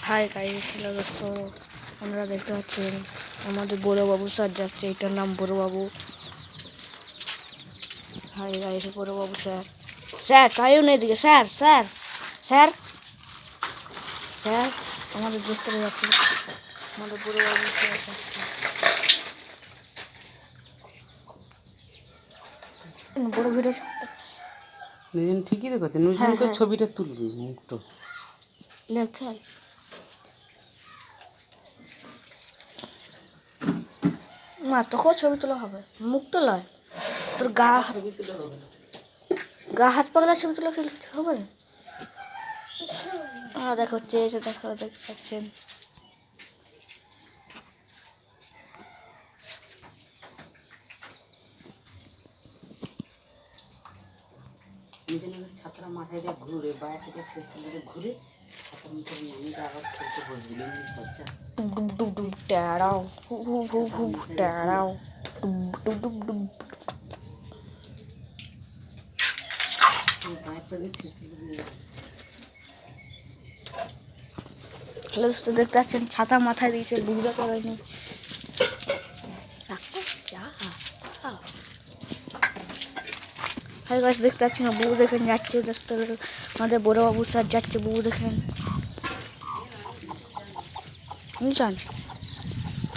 Hi guys, hello দোস্ত, আপনারা দেখতে পাচ্ছেন আমাদের বড়বাবু স্যার যাচ্ছে। এটার নাম বড়বাবু। হাই গাইস, বড়বাবু স্যার। স্যার তাইও নেই দিকে। স্যার স্যার স্যার স্যার আমাদের দোস্তরা যাচ্ছে। আমাদের বড়বাবু স্যার যাচ্ছে। বড় ভিডিও নিজেন ঠিকই দেখাচ্ছে। নিজেন করে ছবিটা তুলবি মুখটা লেখা না, তোকেও ছবি তোলা হবে, মুখ তো লয়। তোর গা হাত পাগলা ছবি তোলা হবে না। দেখো চেয়েছে, দেখো দেখতে পাচ্ছেন। ছাত্রা মাথায় দিয়ে ঘুরে বাইরে থেকে শেষ থেকে ঘুরে ছাত্র মুখে নামিয়ে আবার খেলতে বসবি বাচ্চা ডুব ডুব ডুব ট্যাড়াও হু হু হু হু ট্যাড়াও ডুব ডুব ডুব ডুব। হ্যালো দোস্ত, দেখতে পাচ্ছেন ছাতা মাথায় দিয়েছে, বুঝতে পারেনি। হাই গাছ, দেখতে পাচ্ছেন বউ দেখেন যাচ্ছে দোস্ত। আমাদের বড়বাবু স্যার যাচ্ছে, বউ দেখেন বুঝছেন।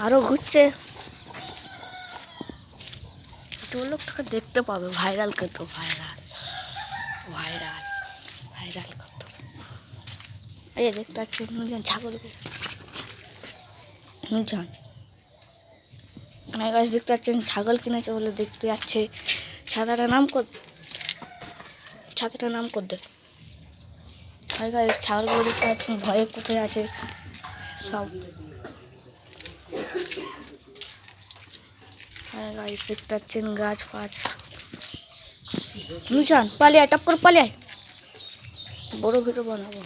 আরো ঘুরছে, তো লোকটাকে দেখতে পাবে। ভাইরাল কত ভাইরাল ভাইরাল ভাইরাল কত। এই দেখতে পাচ্ছেন বুঝলেন ছাগল বুঝছেন। গাছ দেখতে পাচ্ছেন ছাগল কিনেছে বলে দেখতে যাচ্ছে। ছাতাটার নাম কর দে। হাই গাইস, ছাগলগুলো দেখতে পাচ্ছেন ভয়ে কোথায় আছে সব। হাই গাইস, দেখতে পাচ্ছেন গাছ ফাছ বুঝছেন। পালিয়ে টপ করে পালিয়ে বড় ভিডিও বানাবো।